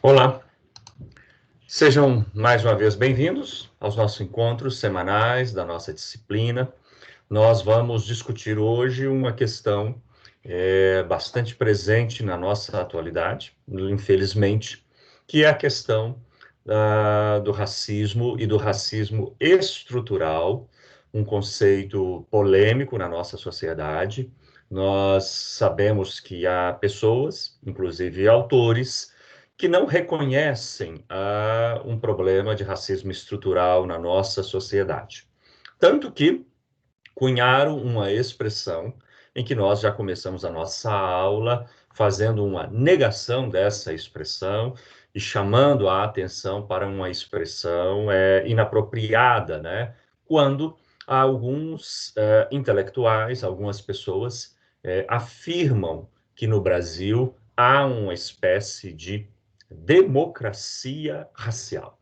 Olá, sejam mais uma vez bem-vindos aos nossos encontros semanais da nossa disciplina. Nós vamos discutir hoje uma questão bastante presente na nossa atualidade, infelizmente, que é a questão do racismo e do racismo estrutural, um conceito polêmico na nossa sociedade. Nós sabemos que há pessoas, inclusive autores, que não reconhecem um problema de racismo estrutural na nossa sociedade. Tanto que cunharam uma expressão em que nós já começamos a nossa aula fazendo uma negação dessa expressão e chamando a atenção para uma expressão inapropriada, né? Quando alguns intelectuais, algumas pessoas afirmam que no Brasil há uma espécie de democracia racial.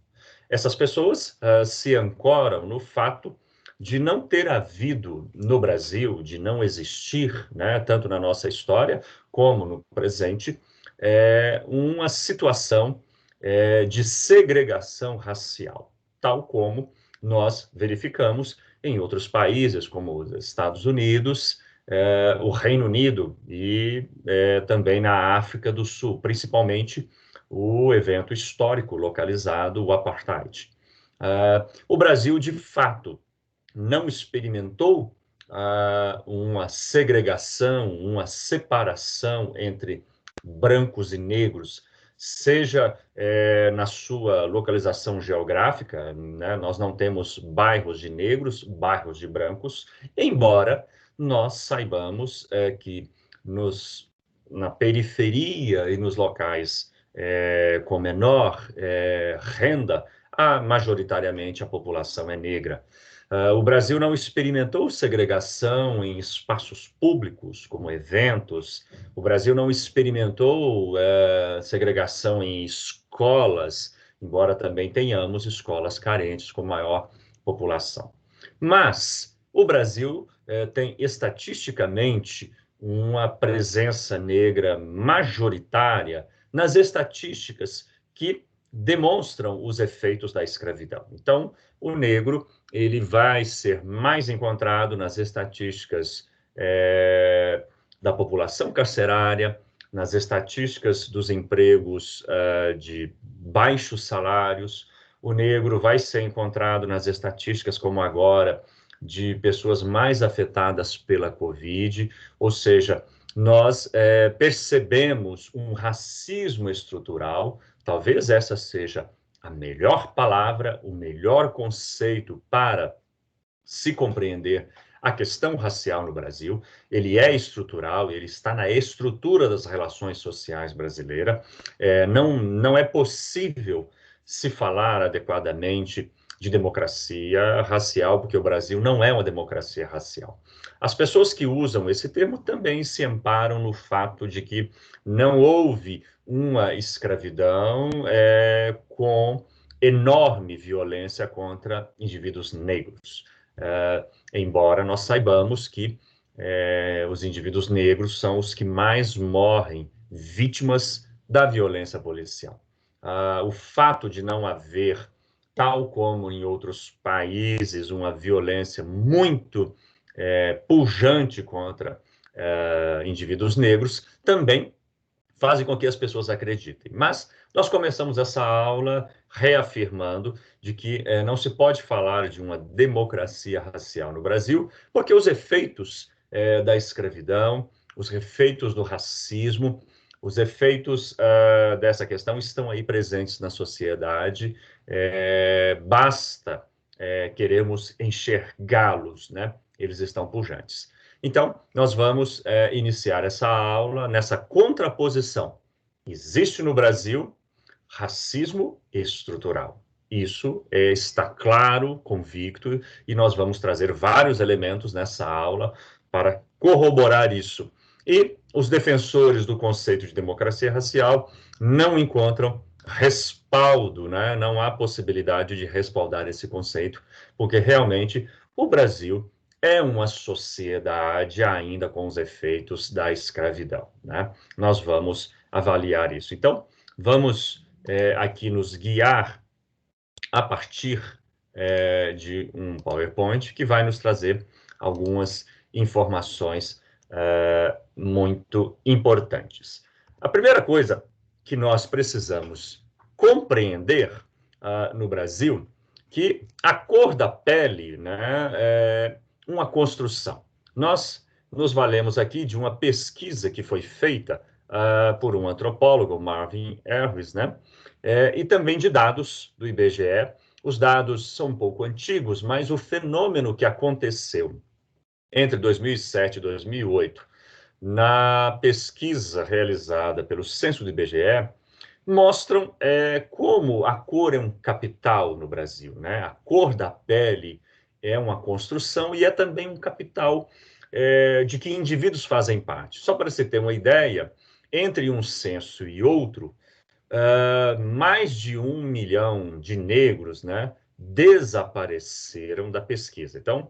Essas pessoas se ancoram no fato de não ter havido no Brasil, de não existir, né, tanto na nossa história como no presente, uma situação de segregação racial, tal como nós verificamos em outros países, como os Estados Unidos, o Reino Unido e também na África do Sul, principalmente o evento histórico localizado, o Apartheid. O Brasil, de fato, não experimentou uma segregação, uma separação entre brancos e negros, seja na sua localização geográfica, né? Nós não temos bairros de negros, bairros de brancos, embora nós saibamos que na periferia e nos locais com menor renda, majoritariamente a população é negra. O Brasil não experimentou segregação em espaços públicos, como eventos. O Brasil não experimentou segregação em escolas, embora também tenhamos escolas carentes com maior população. Mas o Brasil tem estatisticamente uma presença negra majoritária nas estatísticas que demonstram os efeitos da escravidão. Então, o negro ele vai ser mais encontrado nas estatísticas da população carcerária, nas estatísticas dos empregos de baixos salários. O negro vai ser encontrado nas estatísticas, como agora, de pessoas mais afetadas pela Covid, ou seja, nós percebemos um racismo estrutural, talvez essa seja a melhor palavra, o melhor conceito para se compreender a questão racial no Brasil. Ele é estrutural, ele está na estrutura das relações sociais brasileiras. Não é possível se falar adequadamente de democracia racial, porque o Brasil não é uma democracia racial. As pessoas que usam esse termo também se amparam no fato de que não houve uma escravidão com enorme violência contra indivíduos negros. Embora nós saibamos que os indivíduos negros são os que mais morrem vítimas da violência policial. O fato de não haver, tal como em outros países, uma violência muito pujante contra indivíduos negros, também fazem com que as pessoas acreditem. Mas nós começamos essa aula reafirmando de que não se pode falar de uma democracia racial no Brasil, porque os efeitos da escravidão, os efeitos do racismo, os efeitos dessa questão estão aí presentes na sociedade. Basta queremos enxergá-los, né? Eles estão pujantes. Então, nós vamos iniciar essa aula nessa contraposição. Existe no Brasil racismo estrutural. Isso está claro, convicto, e nós vamos trazer vários elementos nessa aula para corroborar isso. E os defensores do conceito de democracia racial não encontram respaldo, né? Não há possibilidade de respaldar esse conceito, porque realmente o Brasil é uma sociedade ainda com os efeitos da escravidão, né? Nós vamos avaliar isso. Então, vamos aqui nos guiar a partir de um PowerPoint que vai nos trazer algumas informações muito importantes. A primeira coisa que nós precisamos compreender no Brasil, que a cor da pele, né, é uma construção. Nós nos valemos aqui de uma pesquisa que foi feita por um antropólogo, Marvin Harris, né, e também de dados do IBGE. Os dados são um pouco antigos, mas o fenômeno que aconteceu entre 2007 e 2008, na pesquisa realizada pelo censo do IBGE, mostram como a cor é um capital no Brasil, né? A cor da pele é uma construção e é também um capital de que indivíduos fazem parte. Só para você ter uma ideia, entre um censo e outro, mais de 1 milhão de negros, né, desapareceram da pesquisa. Então,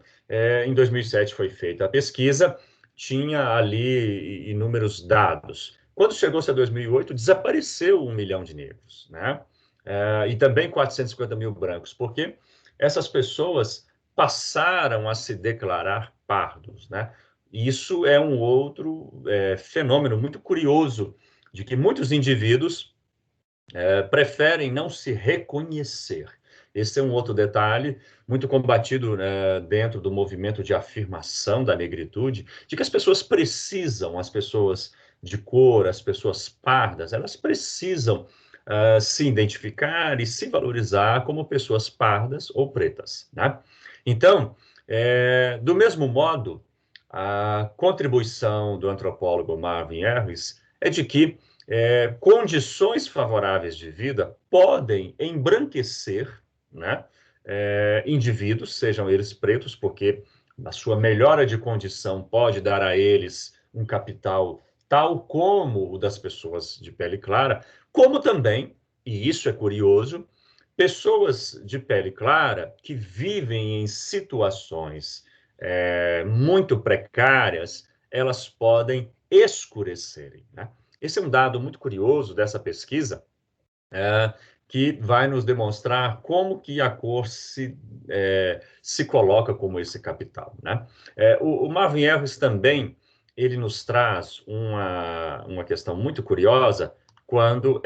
em 2007 foi feita a pesquisa, tinha ali inúmeros dados. Quando chegou-se a 2008, desapareceu 1 milhão de negros, né? E também 450 mil brancos, porque essas pessoas passaram a se declarar pardos, né? Isso é um outro fenômeno muito curioso, de que muitos indivíduos preferem não se reconhecer. Esse é um outro detalhe muito combatido, né, dentro do movimento de afirmação da negritude, de que as pessoas precisam, as pessoas de cor, as pessoas pardas, elas precisam se identificar e se valorizar como pessoas pardas ou pretas, né? Então, do mesmo modo, a contribuição do antropólogo Marvin Harris é de que condições favoráveis de vida podem embranquecer, né, indivíduos, sejam eles pretos, porque a sua melhora de condição pode dar a eles um capital tal como o das pessoas de pele clara, como também, e isso é curioso, pessoas de pele clara que vivem em situações muito precárias, elas podem escurecerem, né? Esse é um dado muito curioso dessa pesquisa, que vai nos demonstrar como que a cor se coloca como esse capital, né? O Marvin Harris também, ele nos traz uma questão muito curiosa, quando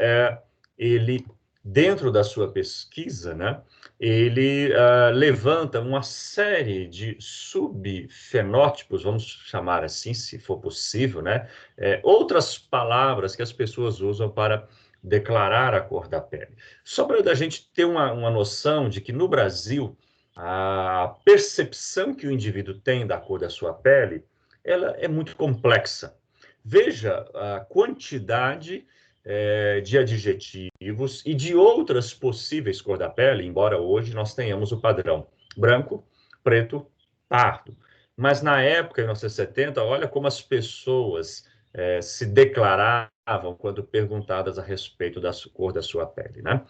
ele, dentro da sua pesquisa, né, ele levanta uma série de subfenótipos, vamos chamar assim, se for possível, né? Outras palavras que as pessoas usam para declarar a cor da pele. Só para a gente ter uma noção de que no Brasil, a percepção que o indivíduo tem da cor da sua pele, ela é muito complexa. Veja a quantidade de adjetivos e de outras possíveis cor da pele, embora hoje nós tenhamos o padrão branco, preto, pardo. Mas na época, em 1970, olha como as pessoas se declaravam quando perguntadas a respeito da cor da sua pele, né?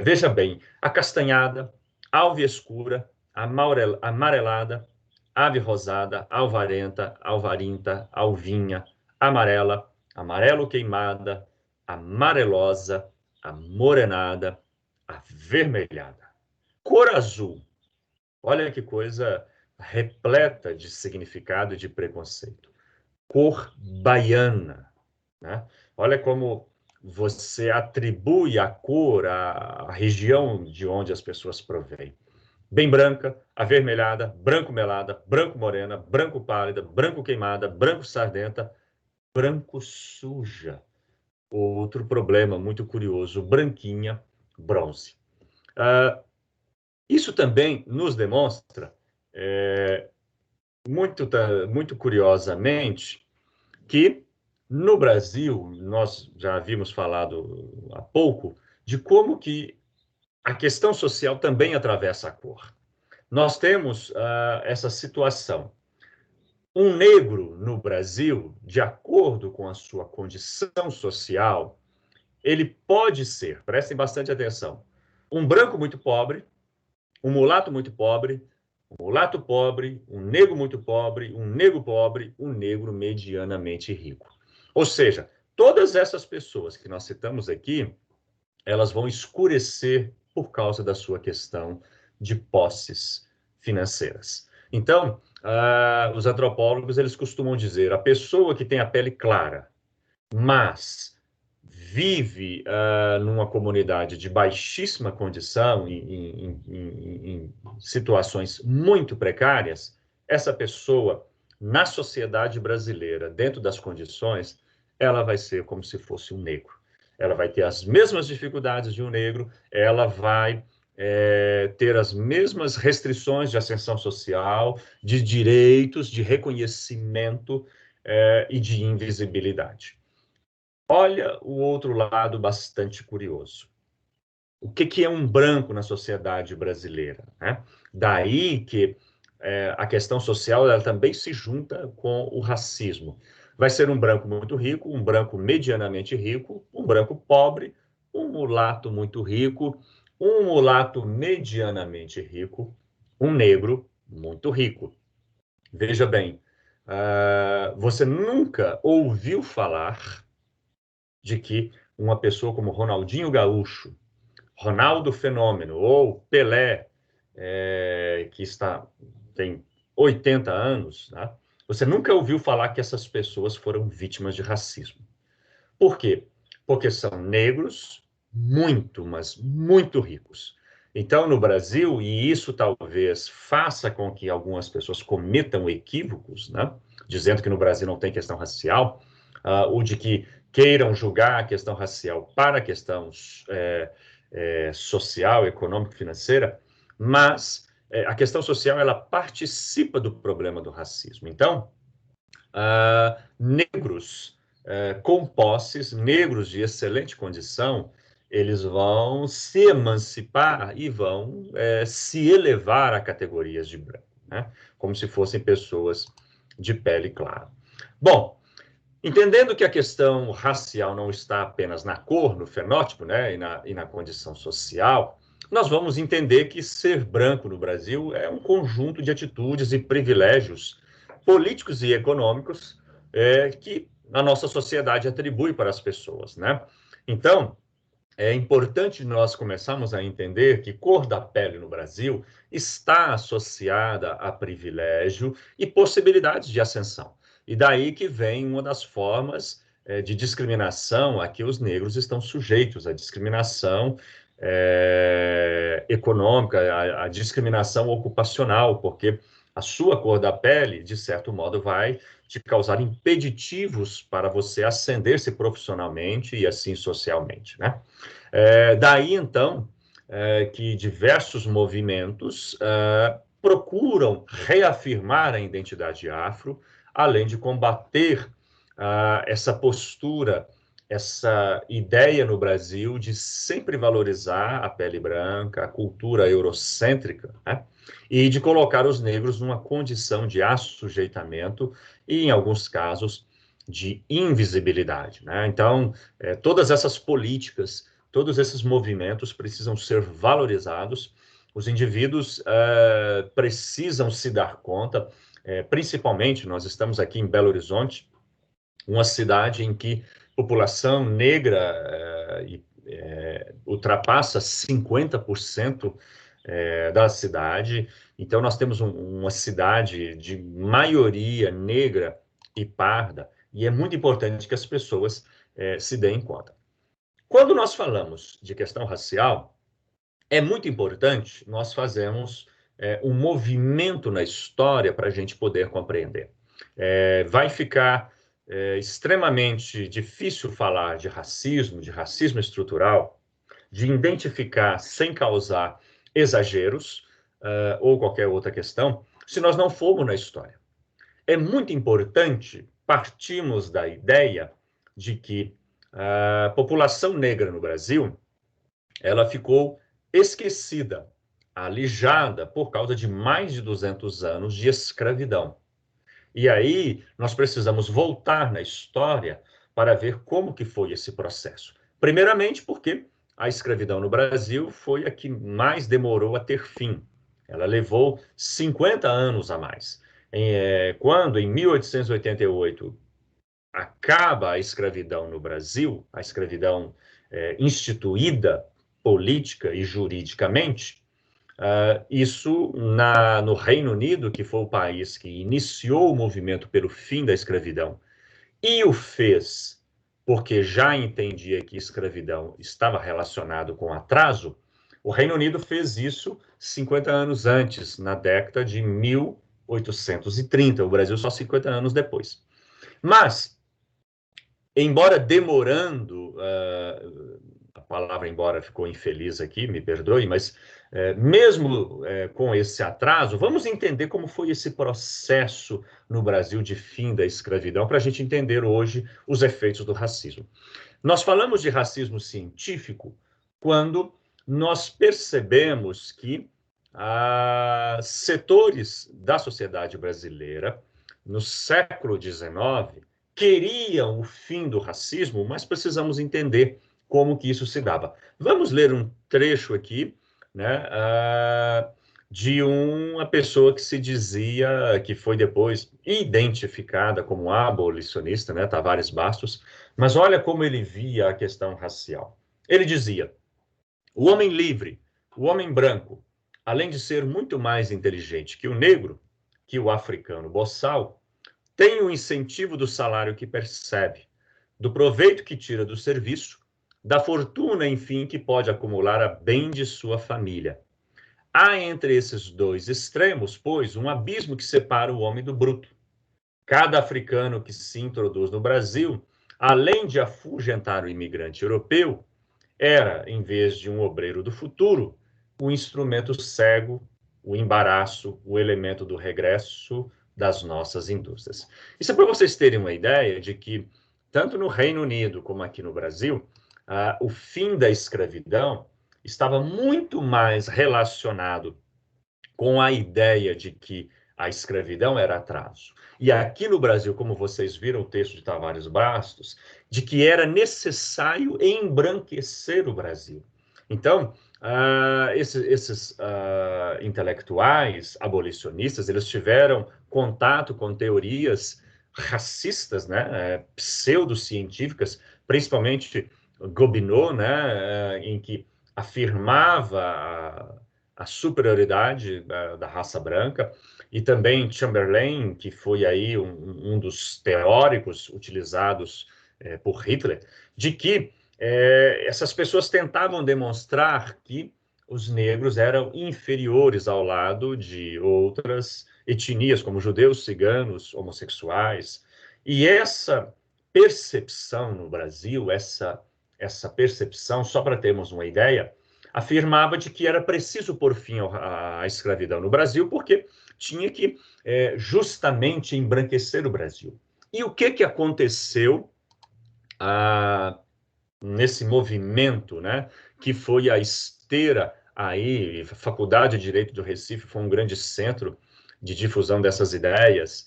Veja bem, acastanhada, alva escura, amarelada, ave rosada, alvarenta, alvarinta, alvinha, amarela, amarelo queimada, amarelosa, amorenada, avermelhada. Cor azul, olha que coisa repleta de significado e de preconceito. Cor baiana, né? Olha como você atribui a cor à região de onde as pessoas provêm. Bem branca, avermelhada, branco melada, branco morena, branco pálida, branco queimada, branco sardenta, branco suja. Outro problema muito curioso, branquinha, bronze. Isso também nos demonstra, muito curiosamente, que no Brasil, nós já havíamos falado há pouco, de como que a questão social também atravessa a cor. Nós temos essa situação. Um negro no Brasil, de acordo com a sua condição social, ele pode ser, prestem bastante atenção, um branco muito pobre, um mulato muito pobre, um mulato pobre, um negro pobre, um negro medianamente rico. Ou seja, todas essas pessoas que nós citamos aqui, elas vão escurecer por causa da sua questão de posses financeiras. Então, os antropólogos eles costumam dizer, a pessoa que tem a pele clara, mas vive numa comunidade de baixíssima condição, em situações muito precárias, essa pessoa, na sociedade brasileira, dentro das condições, ela vai ser como se fosse um negro. Ela vai ter as mesmas dificuldades de um negro, ela vai ter as mesmas restrições de ascensão social, de direitos, de reconhecimento e de invisibilidade. Olha o outro lado bastante curioso. O que é um branco na sociedade brasileira, né? Daí que a questão social ela também se junta com o racismo. Vai ser um branco muito rico, um branco medianamente rico, um branco pobre, um mulato muito rico, um mulato medianamente rico, um negro muito rico. Veja bem, você nunca ouviu falar de que uma pessoa como Ronaldinho Gaúcho, Ronaldo Fenômeno ou Pelé, que tem 80 anos, né? Você nunca ouviu falar que essas pessoas foram vítimas de racismo. Por quê? Porque são negros muito, mas muito ricos. Então, no Brasil, e isso talvez faça com que algumas pessoas cometam equívocos, né? Dizendo que no Brasil não tem questão racial, ou de que queiram julgar a questão racial para a questão social, econômica, financeira, mas a questão social ela participa do problema do racismo. Então, negros com posses, negros de excelente condição, eles vão se emancipar e vão se elevar a categorias de branco, né? Como se fossem pessoas de pele clara. Bom, entendendo que a questão racial não está apenas na cor, no fenótipo, né, e na condição social, nós vamos entender que ser branco no Brasil é um conjunto de atitudes e privilégios políticos e econômicos que a nossa sociedade atribui para as pessoas, né? Então, é importante nós começarmos a entender que cor da pele no Brasil está associada a privilégio e possibilidades de ascensão. E daí que vem uma das formas de discriminação a que os negros estão sujeitos, a discriminação econômica, a discriminação ocupacional, porque a sua cor da pele, de certo modo, vai te causar impeditivos para você ascender-se profissionalmente e assim socialmente, né? Daí, então, que diversos movimentos procuram reafirmar a identidade afro, além de combater essa postura, essa ideia no Brasil de sempre valorizar a pele branca, a cultura eurocêntrica, né? E de colocar os negros numa condição de assujeitamento e, em alguns casos, de invisibilidade, né? Então, todas essas políticas, todos esses movimentos precisam ser valorizados. Os indivíduos precisam se dar conta, principalmente, nós estamos aqui em Belo Horizonte, uma cidade em que a população negra ultrapassa 50% da cidade. Então, nós temos uma cidade de maioria negra e parda, e é muito importante que as pessoas se deem conta. Quando nós falamos de questão racial, é muito importante nós fazermos um movimento na história para a gente poder compreender. Vai ficar extremamente difícil falar de racismo estrutural, de identificar sem causar exageros ou qualquer outra questão, se nós não formos na história. É muito importante partirmos da ideia de que a população negra no Brasil, ela ficou esquecida, alijada por causa de mais de 200 anos de escravidão. E aí nós precisamos voltar na história para ver como que foi esse processo. Primeiramente porque a escravidão no Brasil foi a que mais demorou a ter fim. Ela levou 50 anos a mais. Quando, em 1888, acaba a escravidão no Brasil, a escravidão instituída política e juridicamente, isso no Reino Unido, que foi o país que iniciou o movimento pelo fim da escravidão, e o fez porque já entendia que escravidão estava relacionado com atraso, o Reino Unido fez isso 50 anos antes, na década de 1830, o Brasil só 50 anos depois. Mas, embora demorando, a palavra embora ficou infeliz aqui, me perdoe, mas mesmo com esse atraso, vamos entender como foi esse processo no Brasil de fim da escravidão, para a gente entender hoje os efeitos do racismo. Nós falamos de racismo científico quando nós percebemos que setores da sociedade brasileira, no século XIX, queriam o fim do racismo, mas precisamos entender como que isso se dava. Vamos ler um trecho aqui, né, de uma pessoa que se dizia, que foi depois identificada como abolicionista, né, Tavares Bastos, mas olha como ele via a questão racial. Ele dizia: o homem livre, o homem branco, além de ser muito mais inteligente que o negro, que o africano boçal, tem o incentivo do salário que percebe, do proveito que tira do serviço, da fortuna, enfim, que pode acumular a bem de sua família. Há entre esses dois extremos, pois, um abismo que separa o homem do bruto. Cada africano que se introduz no Brasil, além de afugentar o imigrante europeu, era, em vez de um obreiro do futuro, o instrumento cego, o embaraço, o elemento do regresso das nossas indústrias. Isso é para vocês terem uma ideia de que, tanto no Reino Unido como aqui no Brasil, o fim da escravidão estava muito mais relacionado com a ideia de que a escravidão era atraso. E aqui no Brasil, como vocês viram o texto de Tavares Bastos, de que era necessário embranquecer o Brasil. Então, esses intelectuais abolicionistas, eles tiveram contato com teorias racistas, né, pseudocientíficas, principalmente Gobineau, né, em que afirmava a superioridade da raça branca, e também Chamberlain, que foi aí um dos teóricos utilizados por Hitler, de que essas pessoas tentavam demonstrar que os negros eram inferiores ao lado de outras etnias, como judeus, ciganos, homossexuais. E essa percepção no Brasil, essa percepção, só para termos uma ideia, afirmava de que era preciso pôr fim à escravidão no Brasil, porque tinha que justamente embranquecer o Brasil. E o que aconteceu nesse movimento, né, que foi a esteira aí, a Faculdade de Direito do Recife foi um grande centro de difusão dessas ideias.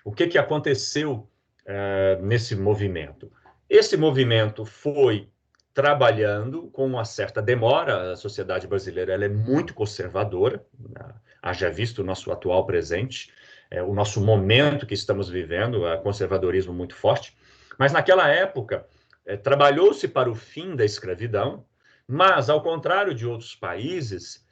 O que aconteceu nesse movimento? Esse movimento foi trabalhando com uma certa demora. A sociedade brasileira ela é muito conservadora, haja visto o nosso atual presente, o nosso momento que estamos vivendo, conservadorismo muito forte. Mas naquela época, trabalhou-se para o fim da escravidão, mas, ao contrário de outros países,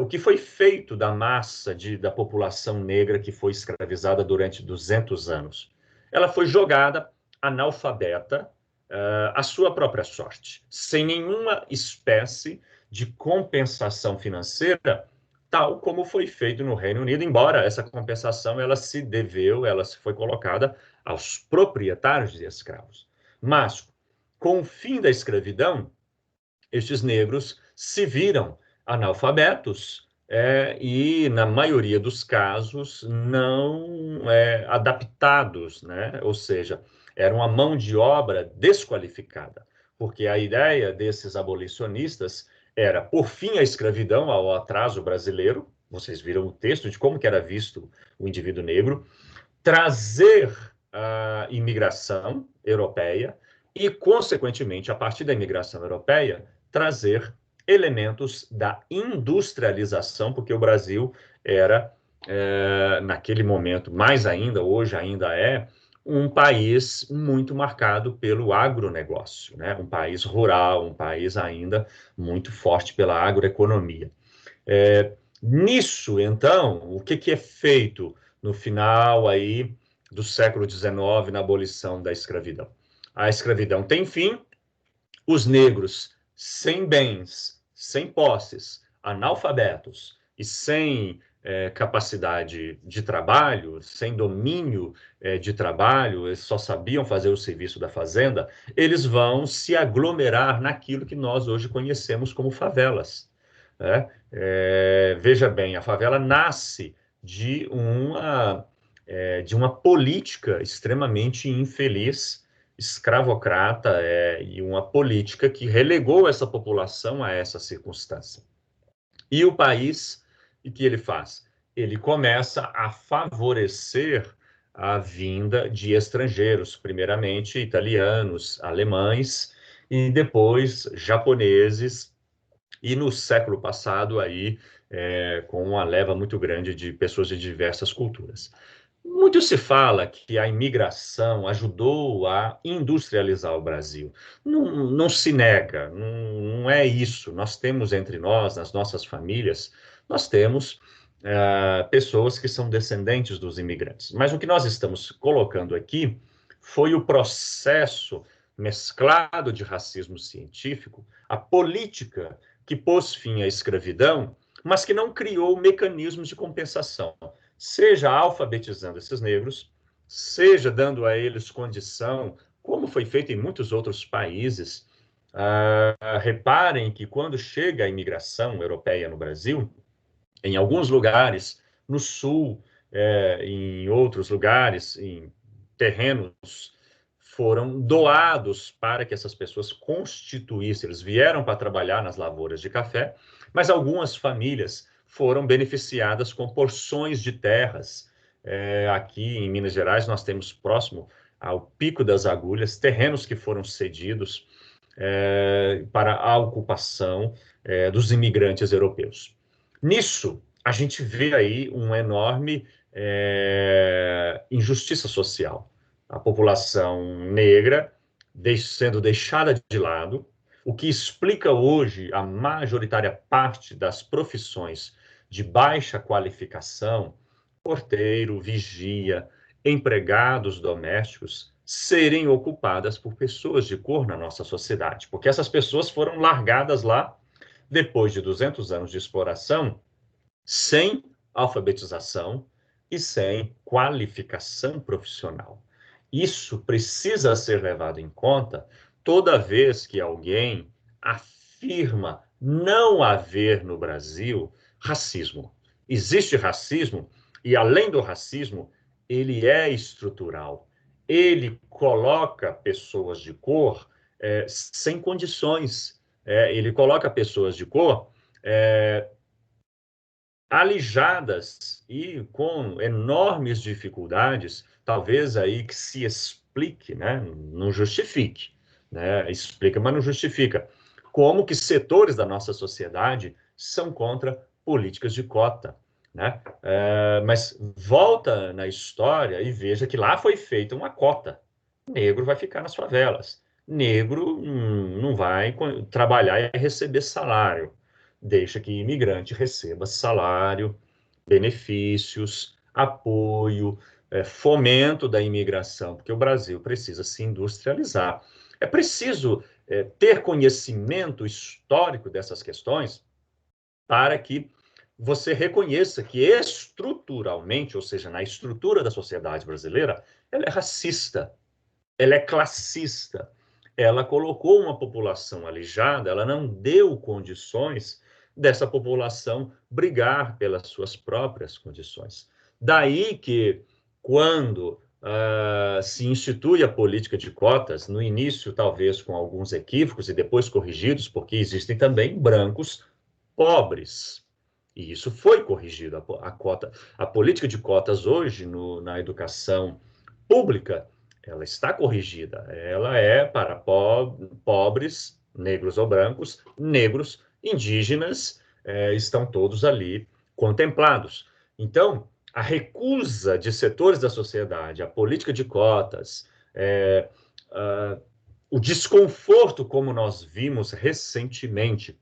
o que foi feito da massa da população negra que foi escravizada durante 200 anos? Ela foi jogada analfabeta, à sua própria sorte, sem nenhuma espécie de compensação financeira, tal como foi feito no Reino Unido, embora essa compensação ela se foi colocada aos proprietários de escravos. Mas, com o fim da escravidão, estes negros se viram analfabetos e, na maioria dos casos, não adaptados, né? Ou seja, era uma mão de obra desqualificada, porque a ideia desses abolicionistas era por fim a escravidão, ao atraso brasileiro. Vocês viram o texto de como que era visto o indivíduo negro, trazer a imigração europeia e, consequentemente, a partir da imigração europeia, trazer elementos da industrialização, porque o Brasil era, naquele momento, mais ainda, hoje ainda é, um país muito marcado pelo agronegócio, né? Um país rural, um país ainda muito forte pela agroeconomia. Nisso, então, o que é feito no final aí do século XIX, na abolição da escravidão? A escravidão tem fim, os negros sem bens, sem posses, analfabetos e sem capacidade de trabalho, sem domínio de trabalho, eles só sabiam fazer o serviço da fazenda, eles vão se aglomerar naquilo que nós hoje conhecemos como favelas. Né? Veja bem, a favela nasce de uma política extremamente infeliz, escravocrata, e uma política que relegou essa população a essa circunstância. E o país, o que ele faz? Ele começa a favorecer a vinda de estrangeiros, primeiramente italianos, alemães e depois japoneses, e no século passado aí com uma leva muito grande de pessoas de diversas culturas. Muito se fala que a imigração ajudou a industrializar o Brasil. Não, não se nega, não é isso. Nós temos entre nós, nas nossas famílias, nós temos pessoas que são descendentes dos imigrantes. Mas o que nós estamos colocando aqui foi o processo mesclado de racismo científico, a política que pôs fim à escravidão, mas que não criou mecanismos de compensação, seja alfabetizando esses negros, seja dando a eles condição, como foi feito em muitos outros países. Reparem que quando chega a imigração europeia no Brasil, em alguns lugares, no sul, em outros lugares, em terrenos foram doados para que essas pessoas constituíssem. Eles vieram para trabalhar nas lavouras de café, mas algumas famílias foram beneficiadas com porções de terras. Aqui em Minas Gerais, nós temos próximo ao Pico das Agulhas, terrenos que foram cedidos para a ocupação dos imigrantes europeus. Nisso, a gente vê aí uma enorme injustiça social. A população negra sendo deixada de lado, o que explica hoje a majoritária parte das profissões de baixa qualificação, porteiro, vigia, empregados domésticos, serem ocupadas por pessoas de cor na nossa sociedade, porque essas pessoas foram largadas lá depois de 200 anos de exploração, sem alfabetização e sem qualificação profissional. Isso precisa ser levado em conta toda vez que alguém afirma não haver no Brasil racismo. Existe racismo e, além do racismo, ele é estrutural. Ele coloca pessoas de cor sem condições. Ele coloca pessoas de cor alijadas e com enormes dificuldades, talvez aí que se explique, né? Não justifique, né? Explica, mas não justifica. Como que setores da nossa sociedade são contra políticas de cota, né? Mas volta na história e veja que lá foi feita uma cota. Negro vai ficar nas favelas. Negro não vai trabalhar e receber salário. Deixa que imigrante receba salário, benefícios, apoio, fomento da imigração, porque o Brasil precisa se industrializar. É preciso ter conhecimento histórico dessas questões para que você reconheça que estruturalmente, ou seja, na estrutura da sociedade brasileira, ela é racista, ela é classista, ela colocou uma população alijada, ela não deu condições dessa população brigar pelas suas próprias condições. Daí que, quando se institui a política de cotas, no início talvez com alguns equívocos e depois corrigidos, porque existem também brancos pobres. E isso foi corrigido. A política de cotas hoje na educação pública, ela está corrigida. Ela é para pobres, negros ou brancos, negros, indígenas, estão todos ali contemplados. Então, a recusa de setores da sociedade, a política de cotas, o desconforto, como nós vimos recentemente,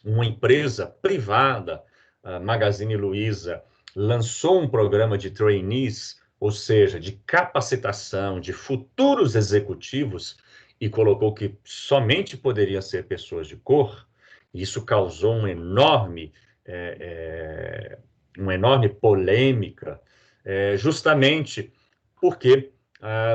uma empresa privada, a Magazine Luiza, lançou um programa de trainees, ou seja, de capacitação de futuros executivos, e colocou que somente poderiam ser pessoas de cor. Isso causou uma enorme polêmica, justamente porque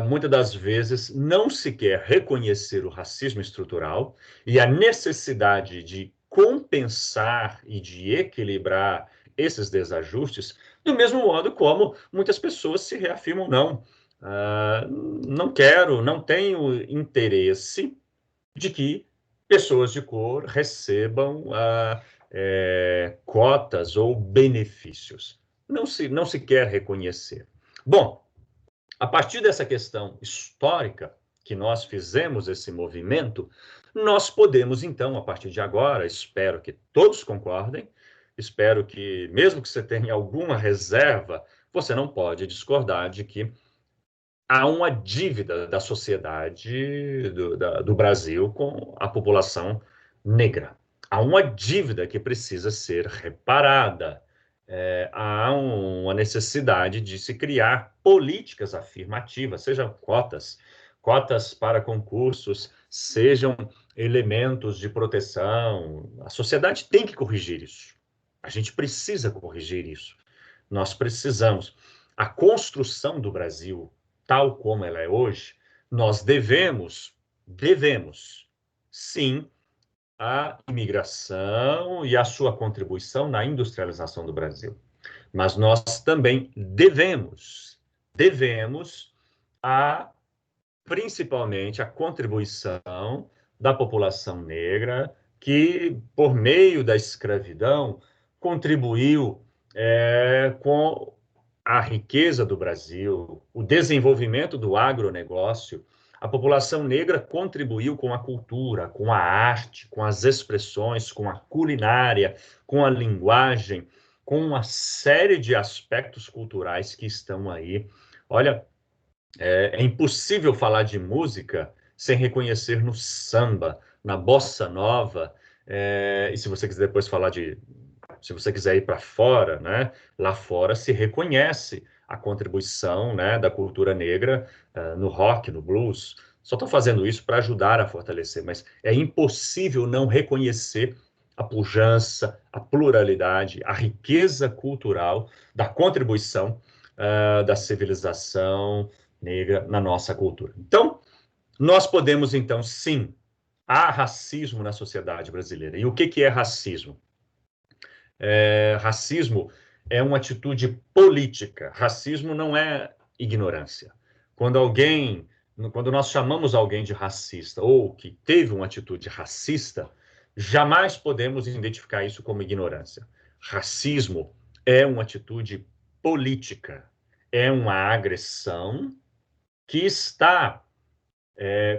muitas das vezes não se quer reconhecer o racismo estrutural e a necessidade de compensar e de equilibrar esses desajustes, do mesmo modo como muitas pessoas se reafirmam, não quero, não tenho interesse de que pessoas de cor recebam cotas ou benefícios. Não se quer reconhecer. Bom, a partir dessa questão histórica que nós fizemos esse movimento, nós podemos, então, a partir de agora, espero que todos concordem, espero que, mesmo que você tenha alguma reserva, você não pode discordar de que há uma dívida da sociedade do Brasil com a população negra. Há uma dívida que precisa ser reparada. Há uma necessidade de se criar políticas afirmativas, sejam cotas para concursos, sejam elementos de proteção. A sociedade tem que corrigir isso. A gente precisa corrigir isso. Nós precisamos. A construção do Brasil, tal como ela é hoje, nós devemos, sim, a imigração e a sua contribuição na industrialização do Brasil. Mas nós também devemos principalmente a contribuição da população negra, que, por meio da escravidão, contribuiu com a riqueza do Brasil, o desenvolvimento do agronegócio. A população negra contribuiu com a cultura, com a arte, com as expressões, com a culinária, com a linguagem, com uma série de aspectos culturais que estão aí. Olha, é impossível falar de música sem reconhecer no samba, na bossa nova, e se você quiser depois falar se você quiser ir para fora, né, lá fora se reconhece a contribuição, né, da cultura negra no rock, no blues. Só estou fazendo isso para ajudar a fortalecer, mas é impossível não reconhecer a pujança, a pluralidade, a riqueza cultural da contribuição da civilização negra na nossa cultura. Então, nós podemos, então, sim, há racismo na sociedade brasileira. E o que é racismo? Racismo é uma atitude política. Racismo não é ignorância. Quando nós chamamos alguém de racista ou que teve uma atitude racista, jamais podemos identificar isso como ignorância. Racismo é uma atitude política, é uma agressão que está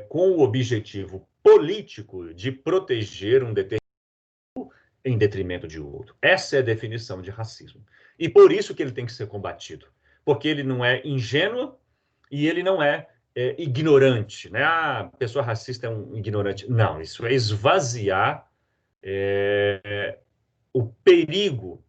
com o objetivo político de proteger um determinado em detrimento de outro. Essa é a definição de racismo. E por isso que ele tem que ser combatido. Porque ele não é ingênuo e ele não é ignorante. Né? A pessoa racista é um ignorante. Não, isso é esvaziar o perigo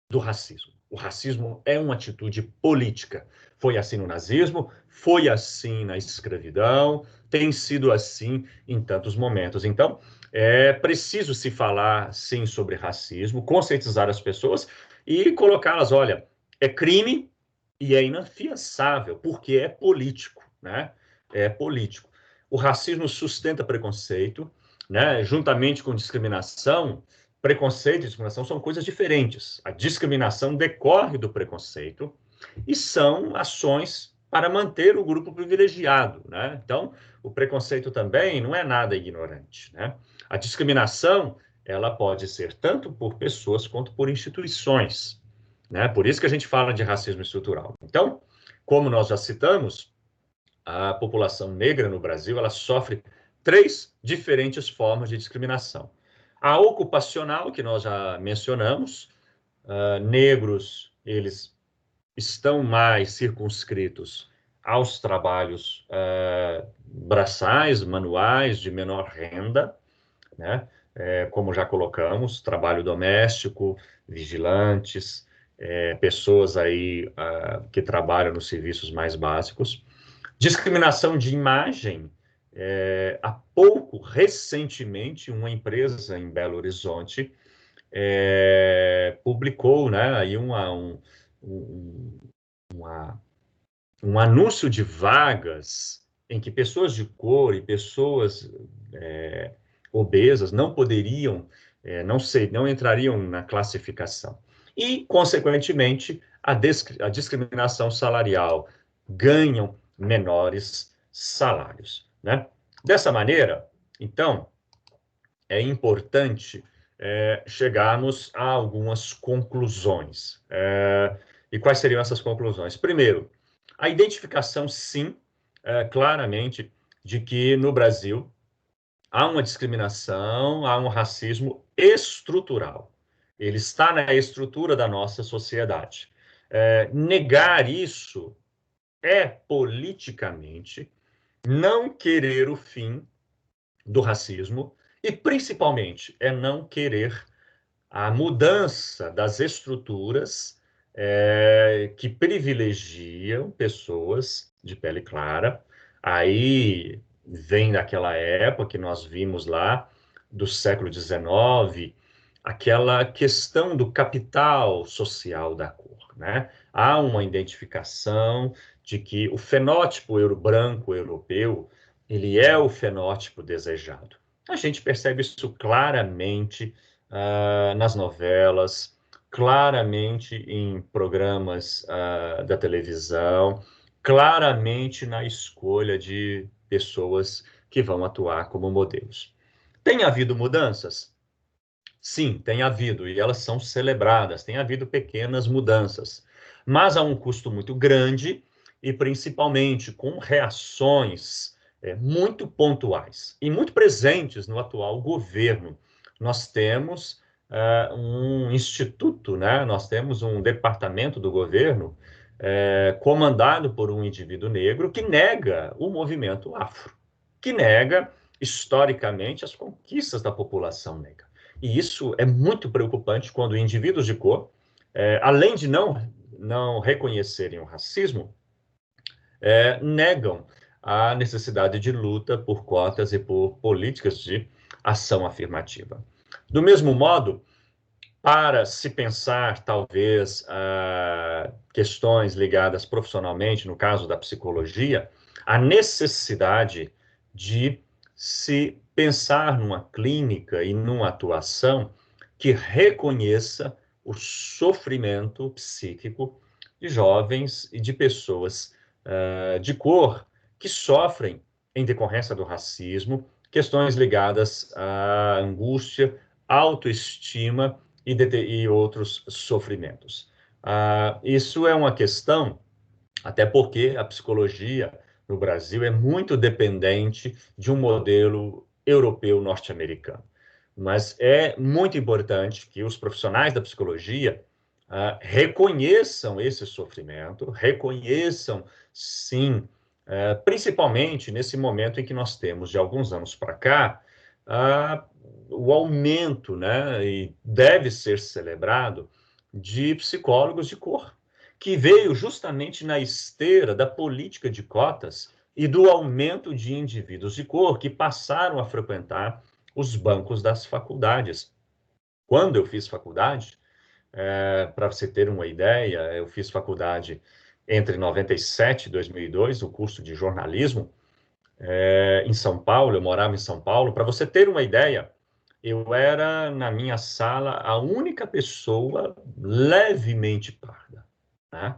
do racismo. O racismo é uma atitude política. Foi assim no nazismo, foi assim na escravidão, tem sido assim em tantos momentos. Então, é preciso se falar, sim, sobre racismo, conscientizar as pessoas e colocá-las, olha, é crime e é inafiançável, porque é político, né? É político. O racismo sustenta preconceito, né? Juntamente com discriminação, preconceito e discriminação são coisas diferentes. A discriminação decorre do preconceito e são ações para manter o grupo privilegiado, né? Então, o preconceito também não é nada ignorante, né? A discriminação, ela pode ser tanto por pessoas quanto por instituições, né? Por isso que a gente fala de racismo estrutural. Então, como nós já citamos, a população negra no Brasil, ela sofre 3 diferentes formas de discriminação. A ocupacional, que nós já mencionamos, negros, eles estão mais circunscritos aos trabalhos braçais, manuais, de menor renda, né? Como já colocamos, trabalho doméstico, vigilantes, pessoas aí que trabalham nos serviços mais básicos. Discriminação de imagem. Há pouco, recentemente, uma empresa em Belo Horizonte publicou, né, aí uma, um anúncio de vagas em que pessoas de cor e pessoas obesas não poderiam, não entrariam na classificação. E, consequentemente, a discriminação salarial, ganham menores salários, né? Dessa maneira, então, é importante chegarmos a algumas conclusões. E quais seriam essas conclusões? Primeiro, a identificação, sim, claramente, de que no Brasil há uma discriminação, há um racismo estrutural. Ele está na estrutura da nossa sociedade. Negar isso é politicamente não querer o fim do racismo e, principalmente, é não querer a mudança das estruturas que privilegiam pessoas de pele clara. Aí vem daquela época que nós vimos lá, do século XIX, aquela questão do capital social da cor, né? Há uma identificação de que o fenótipo branco europeu, ele é o fenótipo desejado. A gente percebe isso claramente nas novelas, claramente em programas da televisão, claramente na escolha de pessoas que vão atuar como modelos. Tem havido mudanças? Sim, tem havido, e elas são celebradas, tem havido pequenas mudanças, mas há um custo muito grande e principalmente com reações muito pontuais e muito presentes no atual governo. Nós temos um instituto, né? Nós temos um departamento do governo comandado por um indivíduo negro que nega o movimento afro, que nega historicamente as conquistas da população negra. E isso é muito preocupante quando indivíduos de cor, além de não reconhecerem o racismo, negam a necessidade de luta por cotas e por políticas de ação afirmativa. Do mesmo modo, para se pensar, talvez, questões ligadas profissionalmente, no caso da psicologia, a necessidade de se pensar numa clínica e numa atuação que reconheça o sofrimento psíquico de jovens e de pessoas de cor que sofrem em decorrência do racismo, questões ligadas à angústia, autoestima e outros sofrimentos. Isso é uma questão, até porque a psicologia no Brasil é muito dependente de um modelo europeu norte-americano. Mas é muito importante que os profissionais da psicologia reconheçam esse sofrimento, reconheçam, sim, principalmente nesse momento em que nós temos, de alguns anos para cá, o aumento, né, e deve ser celebrado, de psicólogos de cor, que veio justamente na esteira da política de cotas e do aumento de indivíduos de cor que passaram a frequentar os bancos das faculdades. Quando eu fiz faculdade, para você ter uma ideia, eu fiz faculdade entre 97 e 2002, o curso de jornalismo, em São Paulo, eu morava em São Paulo. Para você ter uma ideia, eu era, na minha sala, a única pessoa levemente parda, né?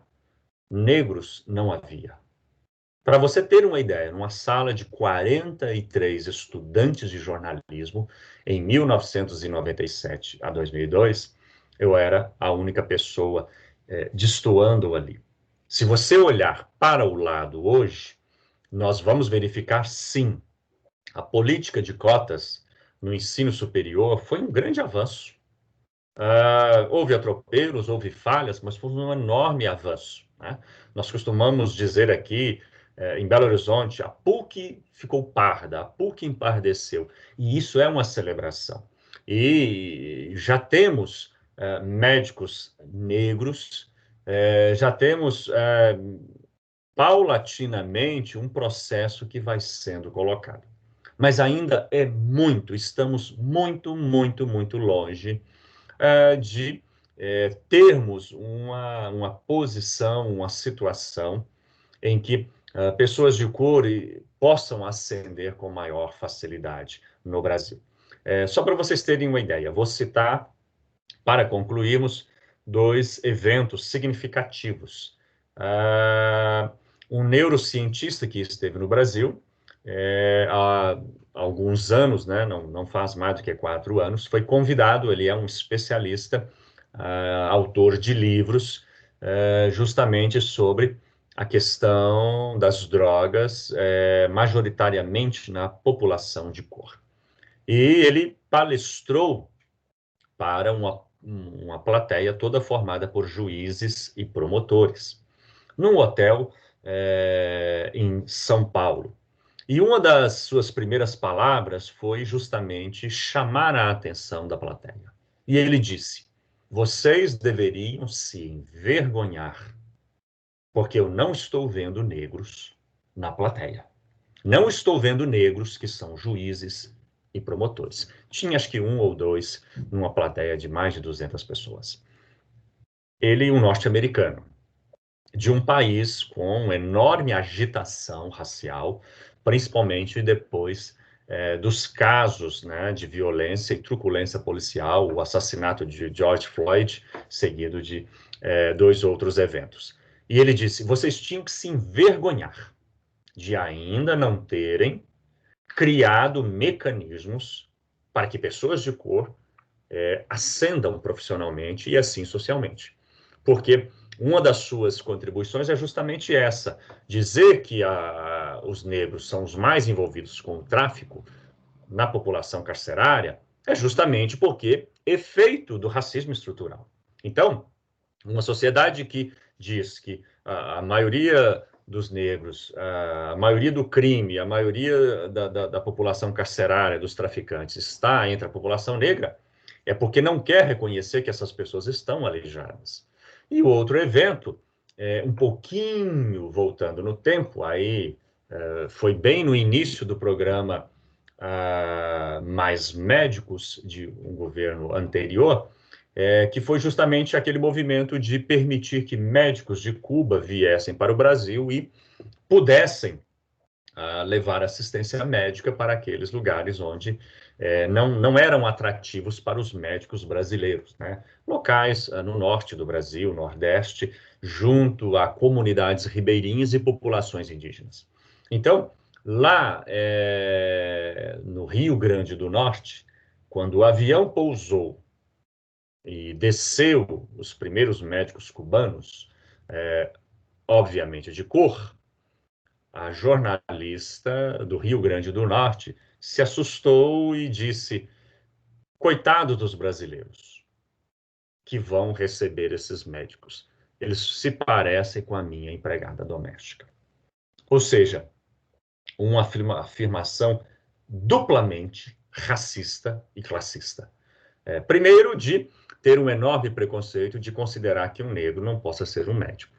Negros não havia. Para você ter uma ideia, numa sala de 43 estudantes de jornalismo, em 1997 a 2002, eu era a única pessoa destoando ali. Se você olhar para o lado hoje, nós vamos verificar, sim, a política de cotas no ensino superior foi um grande avanço. Houve atropelos, houve falhas, mas foi um enorme avanço, né? Nós costumamos dizer aqui, em Belo Horizonte, a PUC ficou parda, a PUC empardeceu, e isso é uma celebração. E já temos médicos negros, já temos paulatinamente um processo que vai sendo colocado. Mas ainda estamos muito, muito, muito longe de termos uma posição, uma situação em que pessoas de cor possam ascender com maior facilidade no Brasil. Só para vocês terem uma ideia, vou citar, para concluirmos, dois eventos significativos. Um neurocientista que esteve no Brasil há alguns anos, né, não faz mais do que 4 anos, foi convidado, ele é um especialista, autor de livros, justamente sobre a questão das drogas, majoritariamente na população de cor. E ele palestrou para uma plateia toda formada por juízes e promotores, num hotel em São Paulo. E uma das suas primeiras palavras foi justamente chamar a atenção da plateia. E ele disse: vocês deveriam se envergonhar, porque eu não estou vendo negros na plateia. Não estou vendo negros que são juízes e promotores. Tinha acho que um ou dois numa plateia de mais de 200 pessoas. Ele, um norte-americano, de um país com enorme agitação racial, principalmente depois dos casos, né, de violência e truculência policial, o assassinato de George Floyd, seguido de dois outros eventos. E ele disse: vocês tinham que se envergonhar de ainda não terem criado mecanismos para que pessoas de cor ascendam profissionalmente e assim socialmente. Porque uma das suas contribuições é justamente essa, dizer que os negros são os mais envolvidos com o tráfico na população carcerária é justamente porque efeito do racismo estrutural. Então, uma sociedade que diz que a maioria dos negros, a maioria do crime, a maioria da população carcerária, dos traficantes, está entre a população negra, é porque não quer reconhecer que essas pessoas estão aleijadas. E o outro evento, um pouquinho voltando no tempo, aí foi bem no início do programa Mais Médicos, de um governo anterior, que foi justamente aquele movimento de permitir que médicos de Cuba viessem para o Brasil e pudessem levar assistência médica para aqueles lugares onde não eram atrativos para os médicos brasileiros, né? Locais no norte do Brasil, nordeste, junto a comunidades ribeirinhas e populações indígenas. Então, lá no Rio Grande do Norte, quando o avião pousou e desceu os primeiros médicos cubanos, obviamente de cor, a jornalista do Rio Grande do Norte se assustou e disse: coitado dos brasileiros que vão receber esses médicos. Eles se parecem com a minha empregada doméstica. Ou seja, uma afirmação duplamente racista e classista. Primeiro, de ter um enorme preconceito de considerar que um negro não possa ser um médico.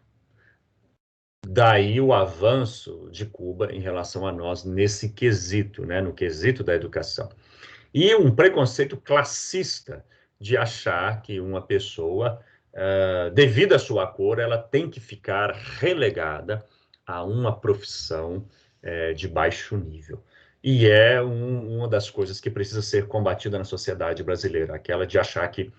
Daí o avanço de Cuba em relação a nós nesse quesito, né, no quesito da educação. E um preconceito classista de achar que uma pessoa, devido à sua cor, ela tem que ficar relegada a uma profissão de baixo nível. E é uma das coisas que precisa ser combatida na sociedade brasileira, aquela de achar que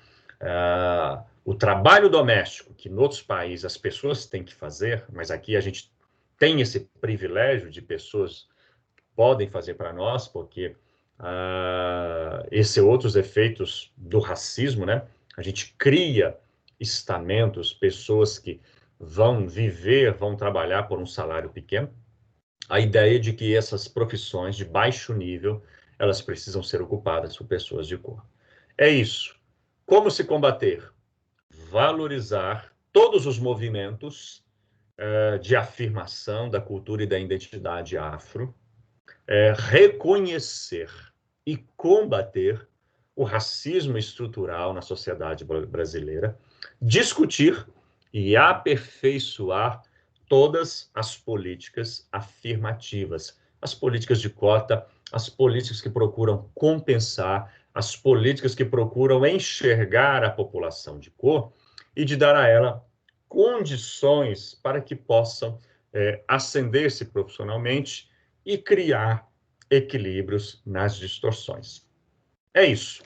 o trabalho doméstico, que em outros países as pessoas têm que fazer, mas aqui a gente tem esse privilégio de pessoas que podem fazer para nós, porque esses outros efeitos do racismo, né? A gente cria estamentos, pessoas que vão viver, vão trabalhar por um salário pequeno. A ideia de que essas profissões de baixo nível, elas precisam ser ocupadas por pessoas de cor. É isso. Como se combater? Valorizar todos os movimentos de afirmação da cultura e da identidade afro, reconhecer e combater o racismo estrutural na sociedade brasileira, discutir e aperfeiçoar todas as políticas afirmativas, as políticas de cota, as políticas que procuram compensar, as políticas que procuram enxergar a população de cor e de dar a ela condições para que possam ascender-se profissionalmente e criar equilíbrios nas distorções. É isso.